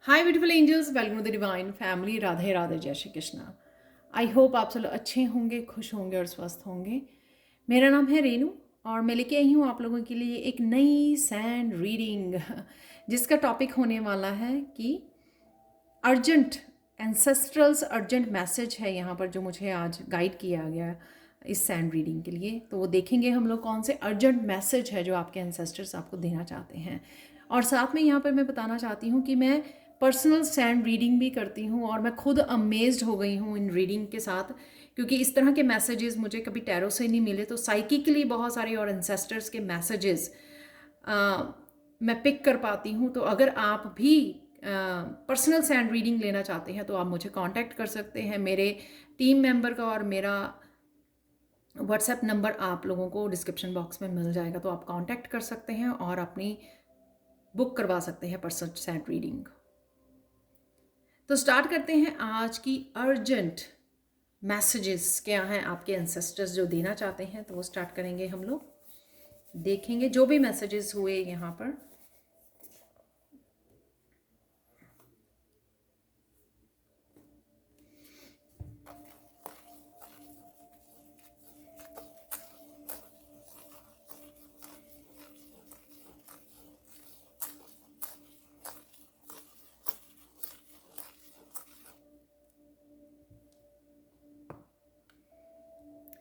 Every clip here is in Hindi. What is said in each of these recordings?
Hi beautiful angels, welcome to the divine family. Radhe Radhe, जय श्री कृष्णा। आई होप आप सब लोग अच्छे होंगे, खुश होंगे और स्वस्थ होंगे। मेरा नाम है रेनू और मैं लेके आई हूँ आप लोगों के लिए एक नई सैंड रीडिंग जिसका टॉपिक होने वाला है कि अर्जेंट एंसेस्ट्रल्स अर्जेंट मैसेज है यहाँ पर जो मुझे आज गाइड किया गया इस सैंड रीडिंग के लिए। तो वो देखेंगे हम लोग कौन से अर्जेंट मैसेज है जो आपके एंसेस्टर्स आपको देना चाहते हैं। और साथ में यहाँ पर मैं बताना चाहती हूँ कि मैं पर्सनल सैंड रीडिंग भी करती हूँ और मैं खुद अमेज्ड हो गई हूँ इन रीडिंग के साथ, क्योंकि इस तरह के मैसेजेस मुझे कभी टैरो से नहीं मिले। तो साइकिकली बहुत सारे और एंसेस्टर्स के मैसेजेस मैं पिक कर पाती हूँ। तो अगर आप भी पर्सनल सैंड रीडिंग लेना चाहते हैं तो आप मुझे कांटेक्ट कर सकते हैं। मेरे टीम मेंबर का और मेरा व्हाट्सएप नंबर आप लोगों को डिस्क्रिप्शन बॉक्स में मिल जाएगा, तो आप कांटेक्ट कर सकते हैं और अपनी बुक करवा सकते हैं पर्सनल सैंड रीडिंग। तो स्टार्ट करते हैं आज की अर्जेंट मैसेजेस क्या हैं आपके एंसेस्टर्स जो देना चाहते हैं। तो वो स्टार्ट करेंगे, हम लोग देखेंगे जो भी मैसेजेस हुए यहाँ पर।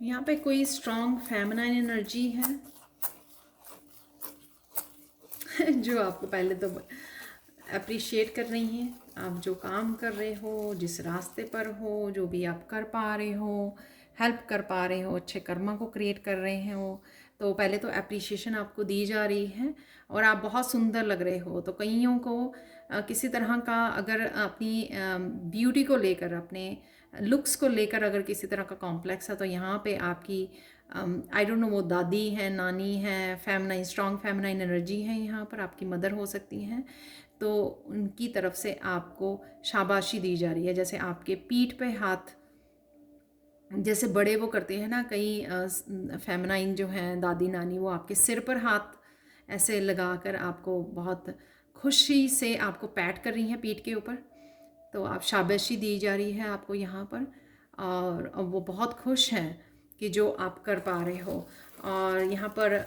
यहाँ पे कोई स्ट्रॉन्ग फेमिनाइन एनर्जी है जो आपको पहले तो अप्रिशिएट कर रही हैं। आप जो काम कर रहे हो, जिस रास्ते पर हो, जो भी आप कर पा रहे हो, हेल्प कर पा रहे हो, अच्छे कर्मा को क्रिएट कर रहे हो, तो पहले तो अप्रिशिएशन आपको दी जा रही है और आप बहुत सुंदर लग रहे हो। तो कईयों को किसी तरह का अगर अपनी ब्यूटी को लेकर, अपने लुक्स को लेकर अगर किसी तरह का कॉम्प्लेक्स है, तो यहाँ पे आपकी आई डोंट नो वो दादी है, नानी है, फेमिनाइन स्ट्रॉन्ग फेमिनाइन एनर्जी है, यहाँ पर आपकी मदर हो सकती हैं। तो उनकी तरफ से आपको शाबाशी दी जा रही है, जैसे आपके पीठ पे हाथ, जैसे बड़े वो करते हैं ना, कई फेमिनाइन जो हैं दादी नानी, वो आपके सिर पर हाथ ऐसे लगाकर आपको बहुत खुशी से आपको पैट कर रही हैं पीठ के ऊपर। तो आप शाबाशी दी जा रही है आपको यहाँ पर, और वो बहुत खुश हैं कि जो आप कर पा रहे हो। और यहाँ पर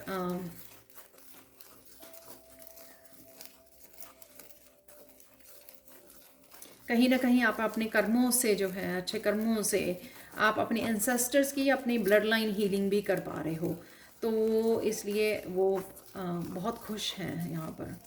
कहीं ना कहीं आप अपने कर्मों से जो है, अच्छे कर्मों से आप अपने एंसेस्टर्स की अपनी ब्लड लाइन हीलिंग भी कर पा रहे हो। तो इसलिए वो बहुत खुश हैं यहाँ पर।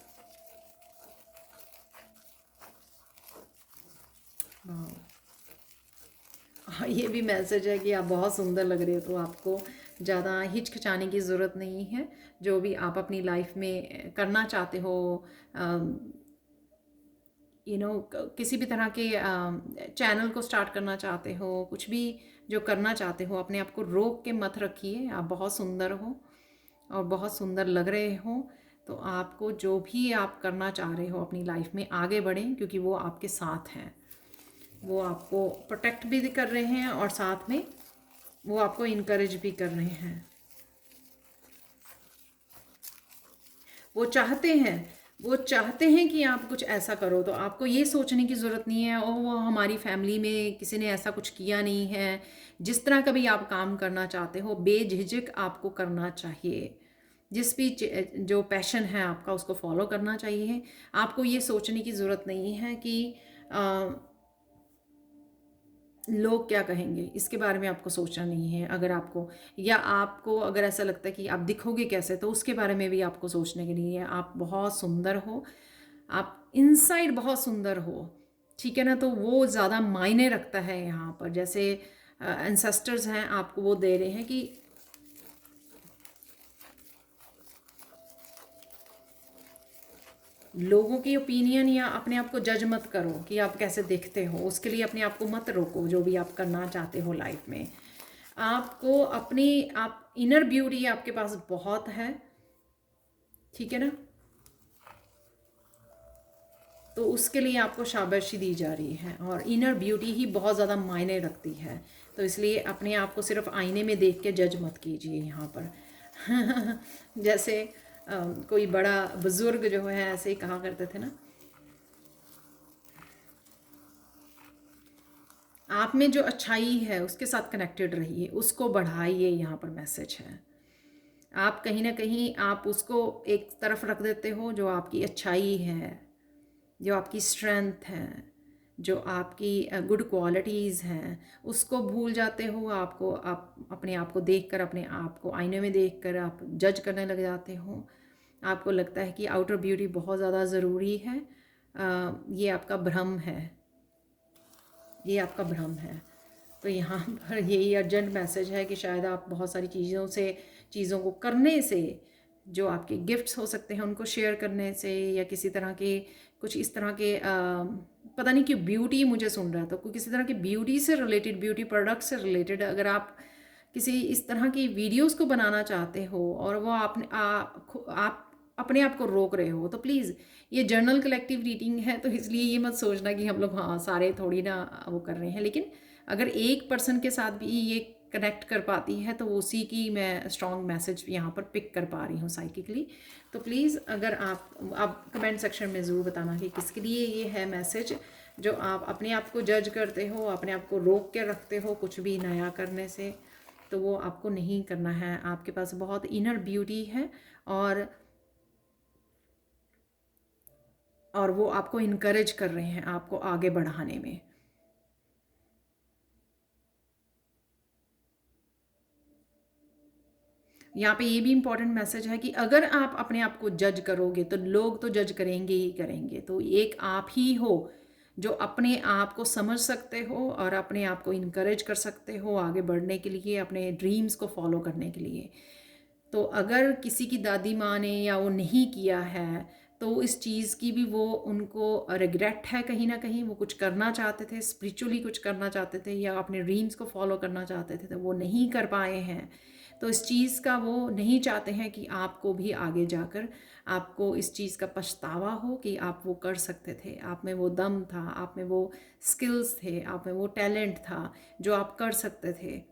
हाँ, ये भी मैसेज है कि आप बहुत सुंदर लग रहे हो, तो आपको ज़्यादा हिचकिचाने की ज़रूरत नहीं है। जो भी आप अपनी लाइफ में करना चाहते हो, किसी भी तरह के चैनल को स्टार्ट करना चाहते हो, कुछ भी जो करना चाहते हो, अपने आप को रोक के मत रखिए। आप बहुत सुंदर हो और बहुत सुंदर लग रहे हो। तो आपको जो भी आप करना चाह रहे हो अपनी लाइफ में, आगे बढ़ें, क्योंकि वो आपके साथ हैं। वो आपको प्रोटेक्ट भी कर रहे हैं और साथ में वो आपको इनकरेज भी कर रहे हैं। वो चाहते हैं वो चाहते हैं कि आप कुछ ऐसा करो। तो आपको ये सोचने की ज़रूरत नहीं है ओ वो हमारी फैमिली में किसी ने ऐसा कुछ किया नहीं है। जिस तरह का भी आप काम करना चाहते हो, बेझिझक आपको करना चाहिए। जिस भी जो पैशन है आपका, उसको फॉलो करना चाहिए। आपको ये सोचने की ज़रूरत नहीं है कि लोग क्या कहेंगे, इसके बारे में आपको सोचना नहीं है। अगर आपको, या आपको अगर ऐसा लगता है कि आप दिखोगे कैसे, तो उसके बारे में भी आपको सोचने के लिए है। आप बहुत सुंदर हो, आप इनसाइड बहुत सुंदर हो, ठीक है ना। तो वो ज़्यादा मायने रखता है यहाँ पर। जैसे एंसेस्टर्स हैं, आपको वो दे रहे हैं कि लोगों की ओपिनियन या अपने आप को जज मत करो कि आप कैसे दिखते हो। उसके लिए अपने आप को मत रोको। जो भी आप करना चाहते हो लाइफ में, आपको अपनी आप इनर ब्यूटी आपके पास बहुत है, ठीक है ना। तो उसके लिए आपको शाबाशी दी जा रही है और इनर ब्यूटी ही बहुत ज़्यादा मायने रखती है। तो इसलिए अपने आप को सिर्फ आईने में देख के जज मत कीजिए यहाँ पर जैसे कोई बड़ा बुजुर्ग जो है ऐसे ही कहा करते थे ना आप में जो अच्छाई है उसके साथ कनेक्टेड रहिए, उसको बढ़ाइए, यहाँ पर मैसेज है। आप कहीं ना कहीं आप उसको एक तरफ रख देते हो, जो आपकी अच्छाई है, जो आपकी स्ट्रेंथ है, जो आपकी गुड क्वालिटीज़ हैं, उसको भूल जाते हो। आपको आप अपने आप को देखकर, अपने आप को आईने में देखकर आप जज करने लग जाते हो। आपको लगता है कि आउटर ब्यूटी बहुत ज़्यादा ज़रूरी है। ये आपका भ्रम है, ये आपका भ्रम है। तो यहाँ पर यही अर्जेंट मैसेज है कि शायद आप बहुत सारी चीज़ों को करने से, जो आपके गिफ्ट्स हो सकते हैं उनको शेयर करने से, या किसी तरह के कुछ इस तरह के पता नहीं क्यों ब्यूटी मुझे सुन रहा था, किसी तरह की ब्यूटी से रिलेटेड, ब्यूटी प्रोडक्ट से रिलेटेड अगर आप किसी इस तरह की वीडियोस को बनाना चाहते हो और वो आप अपने आप को रोक रहे हो, तो प्लीज़, ये जर्नल कलेक्टिव रीडिंग है, तो इसलिए ये मत सोचना कि हम लोग हाँ सारे थोड़ी ना वो कर रहे हैं। लेकिन अगर एक पर्सन के साथ भी ये कनेक्ट कर पाती है तो उसी की मैं स्ट्रॉन्ग मैसेज यहाँ पर पिक कर पा रही हूँ साइकिकली। तो प्लीज़, अगर आप कमेंट सेक्शन में ज़रूर बताना कि किसके लिए ये है मैसेज, जो आप अपने आप को जज करते हो, अपने आप को रोक के रखते हो कुछ भी नया करने से, तो वो आपको नहीं करना है। आपके पास बहुत इनर ब्यूटी है, और वो आपको इनकरेज कर रहे हैं आपको आगे बढ़ाने में। यहाँ पे ये भी इम्पॉर्टेंट मैसेज है कि अगर आप अपने आप को जज करोगे तो लोग तो जज करेंगे ही करेंगे। तो एक आप ही हो जो अपने आप को समझ सकते हो और अपने आप को इनकरेज कर सकते हो आगे बढ़ने के लिए, अपने ड्रीम्स को फॉलो करने के लिए। तो अगर किसी की दादी माँ ने या वो नहीं किया है, तो इस चीज़ की भी वो उनको रिग्रेट है कहीं ना कहीं। वो कुछ करना चाहते थे, स्पिरिचुअली कुछ करना चाहते थे या अपने ड्रीम्स को फॉलो करना चाहते थे, तो वो नहीं कर पाए हैं। तो इस चीज़ का वो नहीं चाहते हैं कि आपको भी आगे जाकर आपको इस चीज़ का पछतावा हो कि आप वो कर सकते थे, आप में वो दम था, आप में वो स्किल्स थे, आप में वो टैलेंट था जो आप कर सकते थे,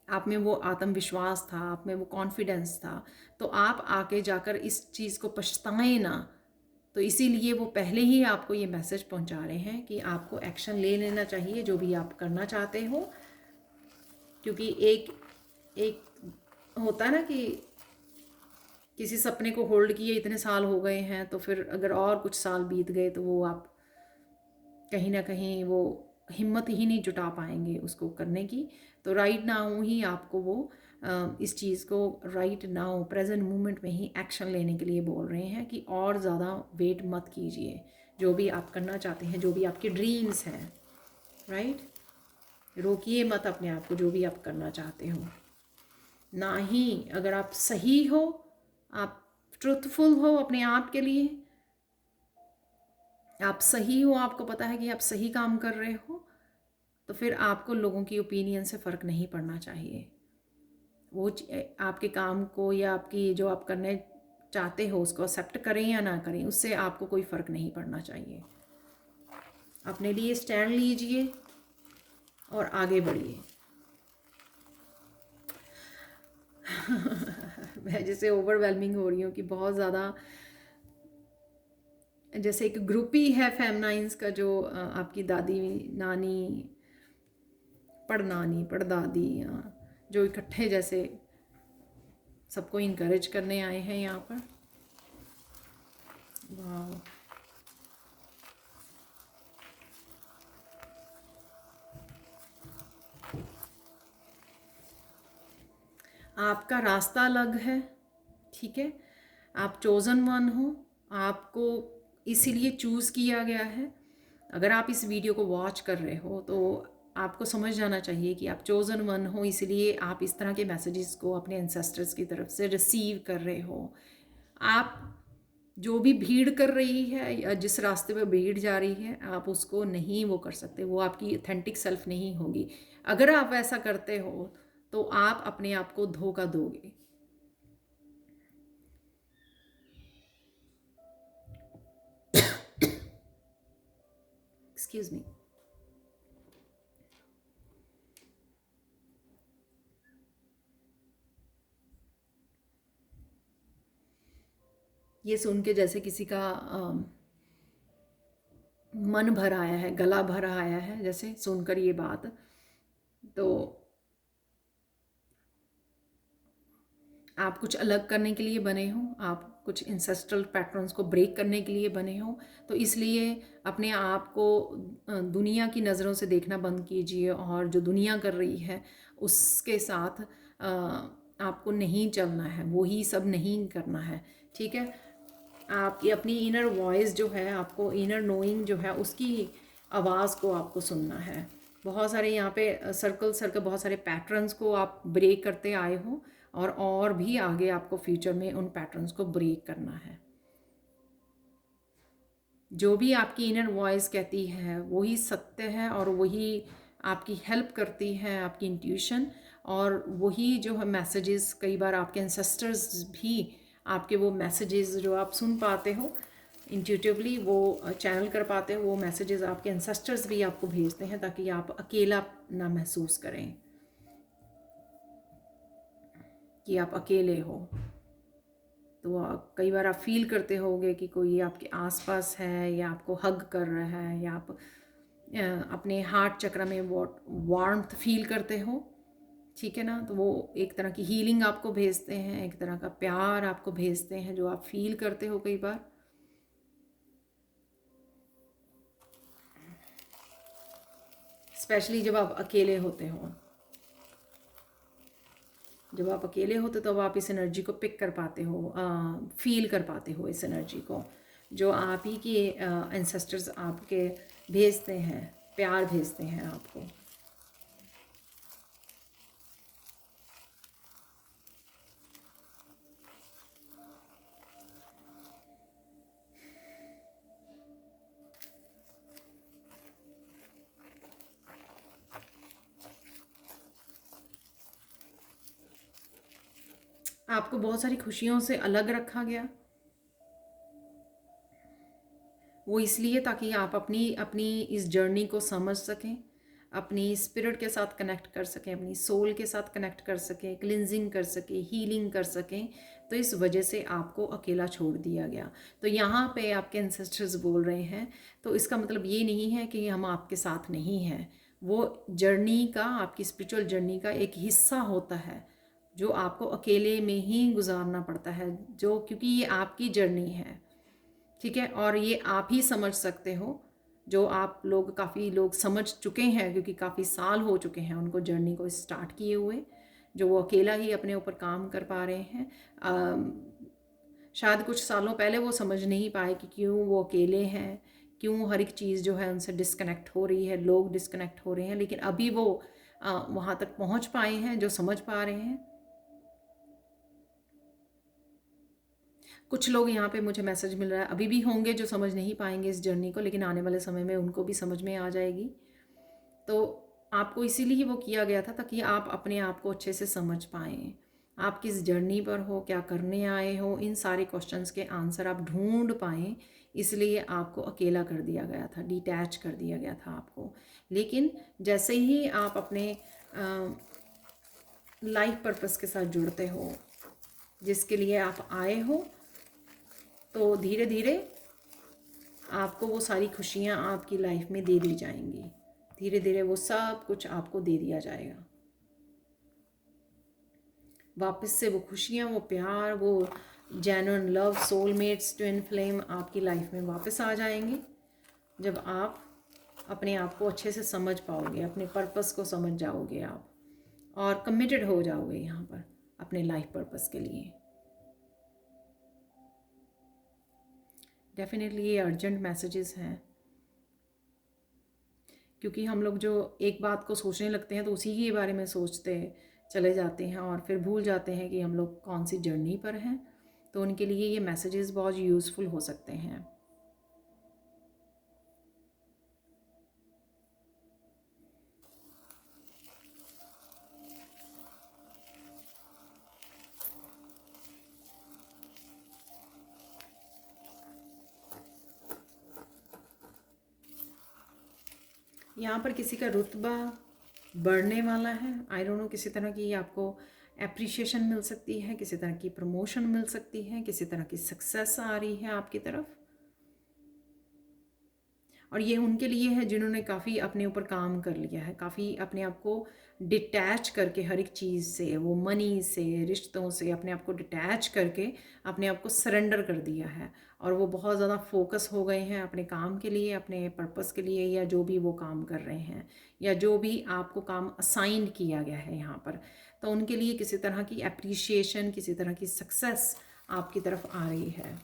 आप में वो आत्मविश्वास था, आप में वो कॉन्फिडेंस था। तो आप आगे जाकर इस चीज़ को पछताएं ना। तो इसीलिए वो पहले ही आपको ये मैसेज पहुंचा रहे हैं कि आपको एक्शन ले लेना चाहिए जो भी आप करना चाहते हो। क्योंकि एक एक होता है ना कि किसी सपने को होल्ड किए इतने साल हो गए हैं, तो फिर अगर और कुछ साल बीत गए तो वो आप कहीं ना कहीं वो हिम्मत ही नहीं जुटा पाएंगे उसको करने की। तो राइट नाउ ही आपको वो इस चीज़ को राइट नाउ प्रेजेंट मोमेंट में ही एक्शन लेने के लिए बोल रहे हैं कि और ज़्यादा वेट मत कीजिए। जो भी आप करना चाहते हैं, जो भी आपके ड्रीम्स हैं, राइट, रोकिए मत अपने आप को, जो भी आप करना चाहते हो। ना ही अगर आप सही हो, आप ट्रुथफुल हो अपने आप के लिए, आप सही हो, आपको पता है कि आप सही काम कर रहे हो, तो फिर आपको लोगों की ओपिनियन से फ़र्क नहीं पड़ना चाहिए। वो आपके काम को या आपकी जो आप करने चाहते हो उसको एक्सेप्ट करें या ना करें, उससे आपको कोई फ़र्क नहीं पड़ना चाहिए। अपने लिए स्टैंड लीजिए और आगे बढ़िए। मैं जैसे ओवरवेलमिंग हो रही हूँ कि बहुत ज़्यादा, जैसे एक ग्रुप ही है फेमनाइंस का, जो आपकी दादी, नानी, पड़नानी, पड़दादी, जो इकट्ठे जैसे सबको इनकरेज करने आए हैं यहाँ पर। वाह, आपका रास्ता अलग है, ठीक है, आप चोज़न वन हो, आपको इसीलिए चूज़ किया गया है। अगर आप इस वीडियो को वॉच कर रहे हो तो आपको समझ जाना चाहिए कि आप चोज़न वन हो, इसलिए आप इस तरह के मैसेजेस को अपने एंसेस्टर्स की तरफ से रिसीव कर रहे हो। आप जो भी भीड़ कर रही है या जिस रास्ते पे भीड़ जा रही है, आप उसको नहीं वो कर सकते, वो आपकी ऑथेंटिक सेल्फ नहीं होगी। अगर आप ऐसा करते हो तो आप अपने आप को धोखा दोगे। Excuse me. ये सुन के जैसे किसी का मन भर आया है, गला भर आया है जैसे सुनकर ये बात। तो आप कुछ अलग करने के लिए बने हो, आप कुछ इंसेस्ट्रल पैटर्न्स को ब्रेक करने के लिए बने हो। तो इसलिए अपने आप को दुनिया की नज़रों से देखना बंद कीजिए, और जो दुनिया कर रही है उसके साथ आपको नहीं चलना है, वही सब नहीं करना है। ठीक है, आपकी अपनी इनर वॉइस जो है, आपको इनर नोइंग जो है, उसकी आवाज़ को आपको सुनना है। बहुत सारे यहाँ पे सर्कल सर्कल बहुत सारे पैटर्न्स को आप ब्रेक करते आए हो, और भी आगे आपको फ्यूचर में उन पैटर्न्स को ब्रेक करना है। जो भी आपकी इनर वॉइस कहती है वही सत्य है, और वही आपकी हेल्प करती है, आपकी इंट्यूशन। और वही जो है मैसेजेस, कई बार आपके एंसेस्टर्स भी आपके वो मैसेजेस जो आप सुन पाते हो इंट्यूटिवली, वो चैनल कर पाते हो, वो मैसेजेस आपके एंसेस्टर्स भी आपको भेजते हैं, ताकि आप अकेला ना महसूस करें कि आप अकेले हो। तो कई बार आप फील करते होगे कि कोई आपके आसपास है, या आपको हग कर रहा है, या आप अपने हार्ट चक्र में वार्मथ फील करते हो। ठीक है ना, तो वो एक तरह की हीलिंग आपको भेजते हैं, एक तरह का प्यार आपको भेजते हैं जो आप फील करते हो कई बार। स्पेशली जब आप अकेले होते हो, जब आप अकेले होते तो आप इस एनर्जी को पिक कर पाते हो, फील कर पाते हो इस एनर्जी को, जो आप ही के एंसेस्टर्स आपके भेजते हैं, प्यार भेजते हैं आपको। आपको बहुत सारी खुशियों से अलग रखा गया, वो इसलिए ताकि आप अपनी अपनी इस जर्नी को समझ सकें, अपनी स्पिरिट के साथ कनेक्ट कर सकें, अपनी सोल के साथ कनेक्ट कर सकें, क्लिनजिंग कर सकें, हीलिंग कर सकें। तो इस वजह से आपको अकेला छोड़ दिया गया। तो यहाँ पे आपके एंसेस्टर्स बोल रहे हैं, तो इसका मतलब ये नहीं है कि हम आपके साथ नहीं हैं। वो जर्नी का, आपकी स्पिरिचुअल जर्नी का एक हिस्सा होता है जो आपको अकेले में ही गुजारना पड़ता है, जो क्योंकि ये आपकी जर्नी है। ठीक है, और ये आप ही समझ सकते हो, जो आप लोग काफ़ी लोग समझ चुके हैं, क्योंकि काफ़ी साल हो चुके हैं उनको जर्नी को स्टार्ट किए हुए, जो वो अकेला ही अपने ऊपर काम कर पा रहे हैं। शायद कुछ सालों पहले वो समझ नहीं पाए कि क्यों वो अकेले हैं, क्यों हर एक चीज़ जो है उनसे डिस्कनेक्ट हो रही है, लोग डिस्कनेक्ट हो रहे हैं, लेकिन अभी वो वहाँ तक पहुँच पाए हैं जो समझ पा रहे हैं। कुछ लोग यहाँ पे मुझे मैसेज मिल रहा है अभी भी होंगे जो समझ नहीं पाएंगे इस जर्नी को, लेकिन आने वाले समय में उनको भी समझ में आ जाएगी। तो आपको इसीलिए वो किया गया था ताकि आप अपने आप को अच्छे से समझ पाएँ। आप किस जर्नी पर हो, क्या करने आए हो, इन सारे क्वेश्चंस के आंसर आप ढूंढ पाएँ। इसलिए आपको अकेला कर दिया गया था, डिटैच कर दिया गया था आपको। लेकिन जैसे ही आप अपने लाइफ पर्पस के साथ जुड़ते हो, जिसके लिए आप आए हो, तो धीरे धीरे आपको वो सारी खुशियाँ आपकी लाइफ में दे दी जाएंगी। धीरे धीरे वो सब कुछ आपको दे दिया जाएगा। वापस से वो खुशियाँ, वो प्यार, वो genuine love, soulmates, twin flame आपकी लाइफ में वापस आ जाएंगे, जब आप अपने आप को अच्छे से समझ पाओगे, अपने पर्पस को समझ जाओगे आप, और कमिटेड हो जाओगे यहाँ पर अपने लाइफ पर्पस के लिए। डेफिनेटली ये अर्जेंट मैसेजेस हैं, क्योंकि हम लोग जो एक बात को सोचने लगते हैं तो उसी के बारे में सोचते चले जाते हैं, और फिर भूल जाते हैं कि हम लोग कौन सी जर्नी पर हैं। तो उनके लिए ये मैसेजेस बहुत यूज़फुल हो सकते हैं। यहाँ पर किसी का रुतबा बढ़ने वाला है, आई डोंट नो, किसी तरह की आपको एप्रिशिएशन मिल सकती है, किसी तरह की प्रमोशन मिल सकती है, किसी तरह की सक्सेस आ रही है आपकी तरफ। और ये उनके लिए है जिन्होंने काफ़ी अपने ऊपर काम कर लिया है, काफ़ी अपने आप को डिटैच करके हर एक चीज़ से, वो मनी से, रिश्तों से अपने आप को डिटैच करके अपने आप को सरेंडर कर दिया है। और वो बहुत ज़्यादा फोकस हो गए हैं अपने काम के लिए, अपने पर्पस के लिए, या जो भी वो काम कर रहे हैं, या जो भी आपको काम असाइन किया गया है यहाँ पर, तो उनके लिए किसी तरह की एप्रिसिएशन, किसी तरह की सक्सेस आपकी तरफ आ रही है।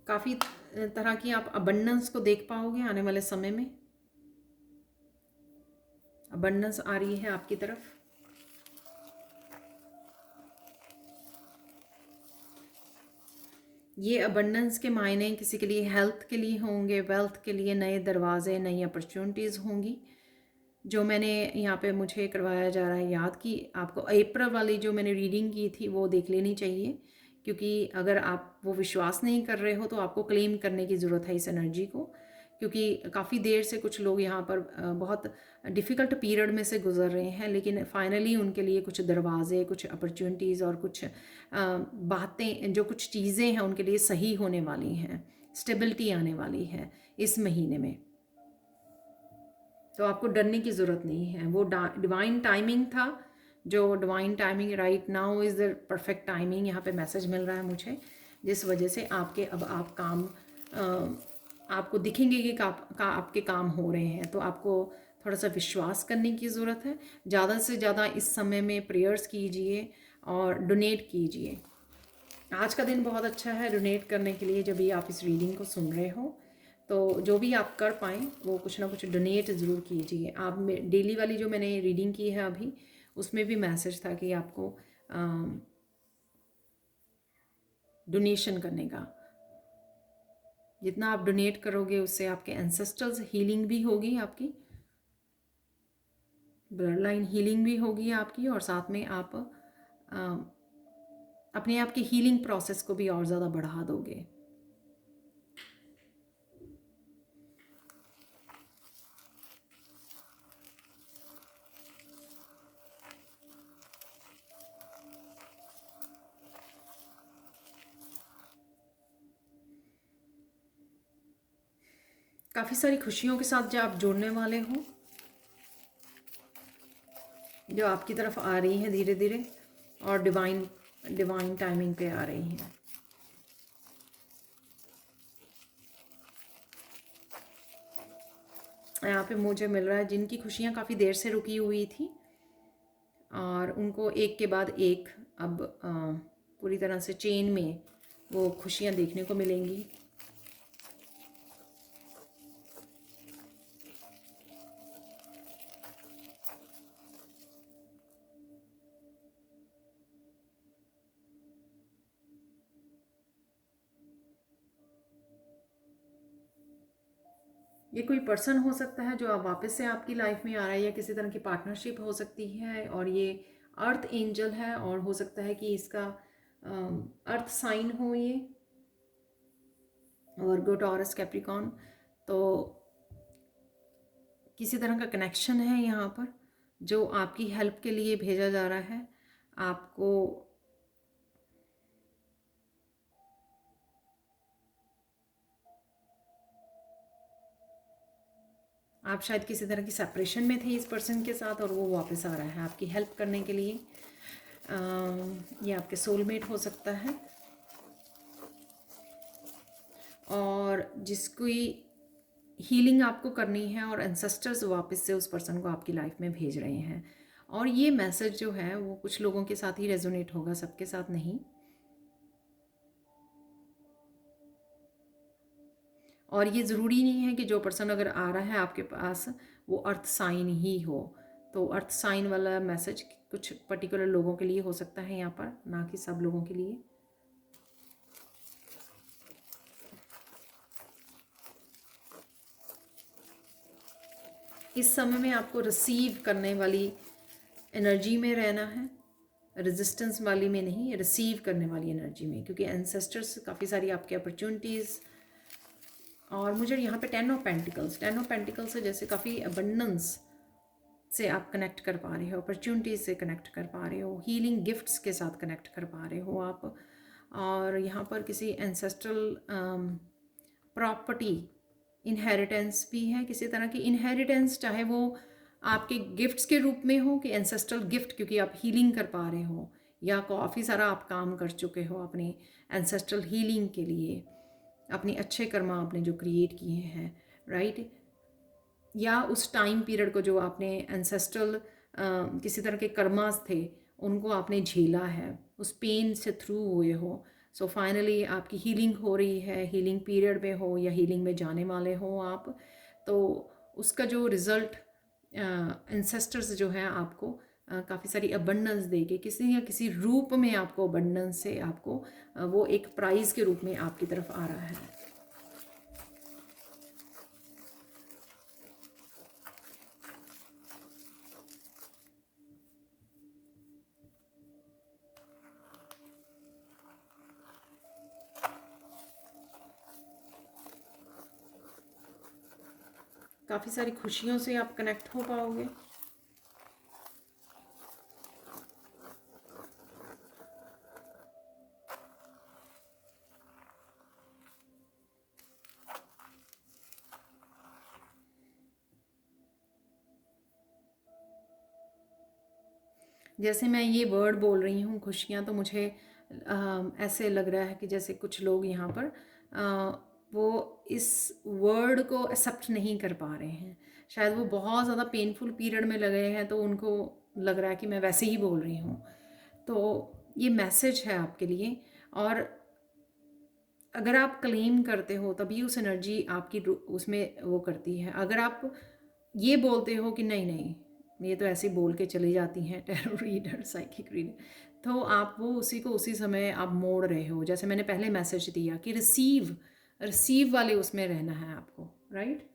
काफ़ी तरह की आप अबंडेंस को देख पाओगे आने वाले समय में। अबंडेंस आ रही है आपकी तरफ। ये अबंडेंस के मायने किसी के लिए हेल्थ के लिए होंगे, वेल्थ के लिए नए दरवाजे, नई अपॉर्चुनिटीज़ होंगी। जो मैंने यहाँ पे मुझे करवाया जा रहा है याद कि आपको अप्रैल वाली जो मैंने रीडिंग की थी वो देख लेनी चाहिए, क्योंकि अगर आप वो विश्वास नहीं कर रहे हो तो आपको क्लेम करने की ज़रूरत है इस एनर्जी को, क्योंकि काफ़ी देर से कुछ लोग यहाँ पर बहुत डिफ़िकल्ट पीरियड में से गुजर रहे हैं, लेकिन फाइनली उनके लिए कुछ दरवाजे, कुछ अपॉर्चुनिटीज़ और कुछ बातें, जो कुछ चीज़ें हैं उनके लिए सही होने वाली हैं, स्टेबिलिटी आने वाली है इस महीने में। तो आपको डरने की ज़रूरत नहीं है। वो डिवाइन टाइमिंग था, जो divine timing right now is the perfect timing यहाँ पे मैसेज मिल रहा है मुझे, जिस वजह से आपके अब आप काम आपको दिखेंगे कि आपके काम हो रहे हैं। तो आपको थोड़ा सा विश्वास करने की ज़रूरत है। ज़्यादा से ज़्यादा इस समय में प्रेयर्स कीजिए और डोनेट कीजिए। आज का दिन बहुत अच्छा है डोनेट करने के लिए। जब भी आप इस रीडिंग को सुन रहे हो तो जो भी आप कर पाएँ वो कुछ ना कुछ डोनेट ज़रूर कीजिए। आप डेली वाली जो मैंने रीडिंग की है अभी, उसमें भी मैसेज था कि आपको डोनेशन करने का। जितना आप डोनेट करोगे उससे आपके एंसेस्टर्स हीलिंग भी होगी, आपकी ब्लड लाइन हीलिंग भी होगी आपकी, और साथ में आप अपने आप की हीलिंग प्रोसेस को भी और ज़्यादा बढ़ा दोगे। काफ़ी सारी खुशियों के साथ जो आप जुड़ने वाले हो, जो आपकी तरफ आ रही हैं धीरे धीरे, और डिवाइन टाइमिंग पे आ रही हैं। यहाँ पे मुझे मिल रहा है जिनकी खुशियाँ काफ़ी देर से रुकी हुई थी और उनको एक के बाद एक अब पूरी तरह से चेन में वो खुशियाँ देखने को मिलेंगी। ये कोई पर्सन हो सकता है जो अब वापस से आपकी लाइफ में आ रहा है, या किसी तरह की पार्टनरशिप हो सकती है, और ये अर्थ एंजल है, और हो सकता है कि इसका अर्थ साइन हो ये, वर्गो, टॉरस, कैप्रिकॉन। तो किसी तरह का कनेक्शन है यहाँ पर जो आपकी हेल्प के लिए भेजा जा रहा है आपको। आप शायद किसी तरह की सेपरेशन में थे इस पर्सन के साथ, और वो वापस आ रहा है आपकी हेल्प करने के लिए। ये आपके सोलमेट हो सकता है, और जिसकी हीलिंग आपको करनी है, और एंसेस्टर्स वापस से उस पर्सन को आपकी लाइफ में भेज रहे हैं। और ये मैसेज जो है वो कुछ लोगों के साथ ही रेजोनेट होगा, सबके साथ नहीं। और ये ज़रूरी नहीं है कि जो पर्सन अगर आ रहा है आपके पास वो अर्थ साइन ही हो। तो अर्थ साइन वाला मैसेज कुछ पर्टिकुलर लोगों के लिए हो सकता है यहाँ पर, ना कि सब लोगों के लिए। इस समय में आपको रिसीव करने वाली एनर्जी में रहना है, रेजिस्टेंस वाली में नहीं, रिसीव करने वाली एनर्जी में, क्योंकि एंसेस्टर्स काफ़ी सारी आपकी अपॉर्चुनिटीज़। और मुझे यहाँ पे 10 ऑफ पेंटिकल्स है, जैसे काफ़ी अबंडेंस से आप कनेक्ट कर पा रहे हो, अपॉर्चुनिटीज़ से कनेक्ट कर पा रहे हो, हीलिंग गिफ्ट्स के साथ कनेक्ट कर पा रहे हो आप। और यहाँ पर किसी एंसेस्ट्रल प्रॉपर्टी इनहेरिटेंस भी है, किसी तरह की इनहेरिटेंस, चाहे वो आपके गिफ्ट्स के रूप में हो कि एंसेस्ट्रल गिफ्ट, क्योंकि आप हीलिंग कर पा रहे हो, या काफ़ी सारा आप काम कर चुके हो अपनी एंसेस्ट्रल हीलिंग के लिए, अपने अच्छे कर्मा आपने जो क्रिएट किए हैं, राइट। या उस टाइम पीरियड को जो आपने एंसेस्ट्रल किसी तरह के कर्मास थे उनको आपने झेला है, उस पेन से थ्रू हुए हो। सो फाइनली आपकी हीलिंग हो रही है, हीलिंग पीरियड में हो या हीलिंग में जाने वाले हो आप, तो उसका जो रिज़ल्ट एंसेस्टर्स जो है आपको काफ़ी सारी अबंडेंस देके किसी या किसी रूप में आपको अबंडेंस से आपको वो एक प्राइज़ के रूप में आपकी तरफ आ रहा है। काफ़ी सारी खुशियों से आप कनेक्ट हो पाओगे। जैसे मैं ये वर्ड बोल रही हूँ खुशियाँ, तो मुझे ऐसे लग रहा है कि जैसे कुछ लोग यहाँ पर वो इस वर्ड को एक्सेप्ट नहीं कर पा रहे हैं, शायद वो बहुत ज़्यादा पेनफुल पीरियड में लगे हैं, तो उनको लग रहा है कि मैं वैसे ही बोल रही हूँ। तो ये मैसेज है आपके लिए, और अगर आप क्लेम करते हो तभी उस एनर्जी आपकी उसमें वो करती है। अगर आप ये बोलते हो कि नहीं नहीं ये तो ऐसे बोल के चली जाती हैं टैरो रीडर, साइकिक रीडर, तो आप वो उसी को उसी समय आप मोड़ रहे हो। जैसे मैंने पहले मैसेज दिया कि रिसीव, रिसीव वाले उसमें रहना है आपको, राइट।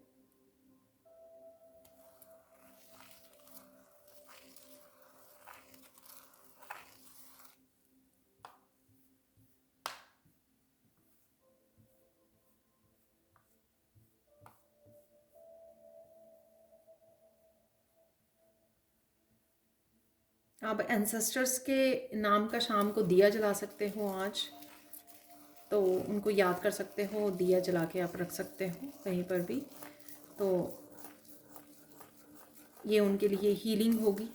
आप एंसेस्टर्स के नाम का शाम को दिया जला सकते हो आज, तो उनको याद कर सकते हो, दिया जला के आप रख सकते हो कहीं पर भी, तो ये उनके लिए हीलिंग होगी।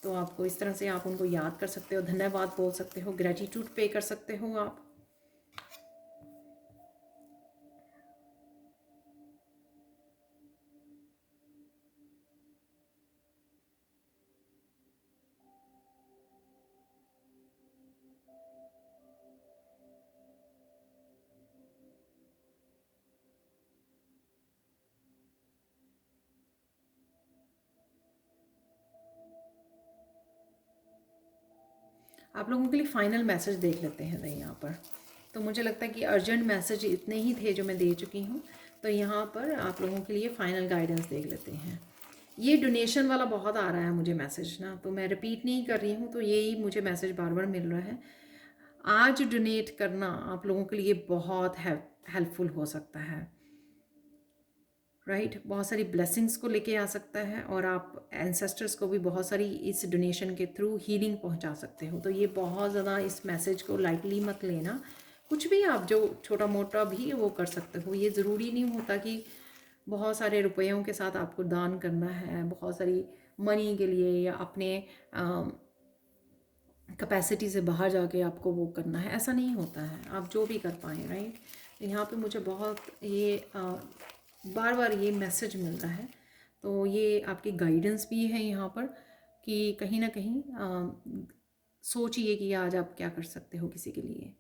तो आपको इस तरह से आप उनको याद कर सकते हो, धन्यवाद बोल सकते हो, ग्रेटिट्यूड पे कर सकते हो आप। आप लोगों के लिए फाइनल मैसेज देख लेते हैं भाई यहाँ पर। तो मुझे लगता है कि अर्जेंट मैसेज इतने ही थे जो मैं दे चुकी हूँ, तो यहाँ पर आप लोगों के लिए फाइनल गाइडेंस देख लेते हैं। ये डोनेशन वाला बहुत आ रहा है मुझे मैसेज ना, तो मैं रिपीट नहीं कर रही हूँ, तो यही मुझे मैसेज बार बार मिल रहा है। आज डोनेट करना आप लोगों के लिए बहुत हेल्पफुल हो सकता है, राइट। बहुत सारी ब्लेसिंग्स को लेके आ सकता है, और आप एंसेस्टर्स को भी बहुत सारी इस डोनेशन के थ्रू हीलिंग पहुंचा सकते हो। तो ये बहुत ज़्यादा इस मैसेज को लाइटली मत लेना। कुछ भी आप जो छोटा मोटा भी वो कर सकते हो, ये ज़रूरी नहीं होता कि बहुत सारे रुपयों के साथ आपको दान करना है, बहुत सारी मनी के लिए या अपने कैपेसिटी से बाहर जाके आपको वो करना है, ऐसा नहीं होता है। आप जो भी कर पाएँ, राइट। यहाँ पे मुझे बहुत ये बार बार ये मैसेज मिल रहा है, तो ये आपकी गाइडेंस भी है यहाँ पर कि कहीं ना कहीं सोचिए कि आज आप क्या कर सकते हो किसी के लिए।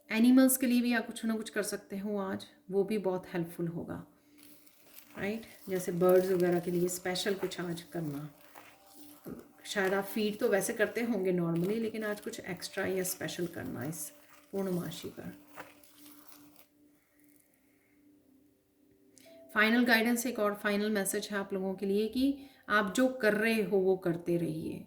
एनिमल्स के लिए भी आप कुछ ना कुछ कर सकते हो आज, वो भी बहुत हेल्पफुल होगा, राइट। जैसे बर्ड्स वगैरह के लिए स्पेशल कुछ आज करना, शायद आप फीड तो वैसे करते होंगे नॉर्मली, लेकिन आज कुछ एक्स्ट्रा या स्पेशल करना इस पूर्णमासी पर। फाइनल गाइडेंस एक और फाइनल मैसेज है आप लोगों के लिए कि आप जो कर रहे हो वो करते रहिए,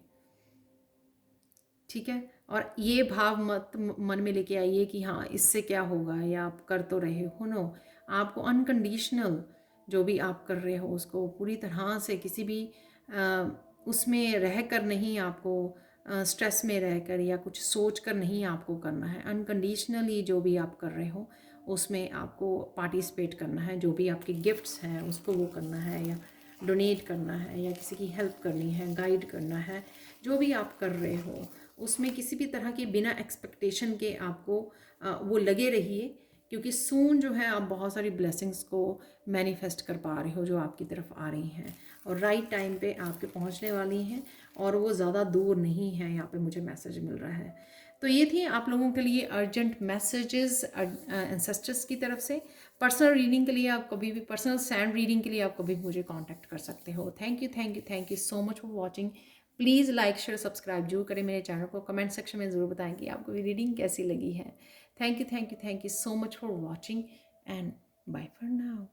ठीक है। और ये भाव मत मन में लेके आइए कि हाँ इससे क्या होगा या आप कर तो रहे हो। नो, आपको अनकंडीशनल जो भी आप कर रहे हो उसको पूरी तरह से किसी भी उसमें रह कर नहीं, आपको स्ट्रेस में रहकर या कुछ सोच कर नहीं आपको करना है। अनकंडीशनली जो भी आप कर रहे हो उसमें आपको पार्टिसिपेट करना है। जो भी आपके गिफ्ट्स हैं उसको वो करना है, या डोनेट करना है, या किसी की हेल्प करनी है, गाइड करना है। जो भी आप कर रहे हो उसमें किसी भी तरह के बिना एक्सपेक्टेशन के आपको वो लगे रहिए, क्योंकि सून जो है आप बहुत सारी ब्लेसिंग्स को मैनिफेस्ट कर पा रहे हो जो आपकी तरफ आ रही हैं और राइट टाइम पे आपके पहुंचने वाली हैं, और वो ज़्यादा दूर नहीं है। यहाँ पे मुझे मैसेज मिल रहा है। तो ये थी आप लोगों के लिए अर्जेंट मैसेजेस एंसेस्टर्स की तरफ से। पर्सनल रीडिंग के लिए आप कभी भी, पर्सनल सैंड रीडिंग के लिए आप कभी भी मुझे कांटेक्ट कर सकते हो। Thank you, thank you, thank you so much for watching. Please like share subscribe जरूर करें मेरे चैनल को। कमेंट सेक्शन में ज़रूर बताएं कि आपको ये रीडिंग कैसी लगी है। Thank you, thank you, thank you so much for watching and bye for now.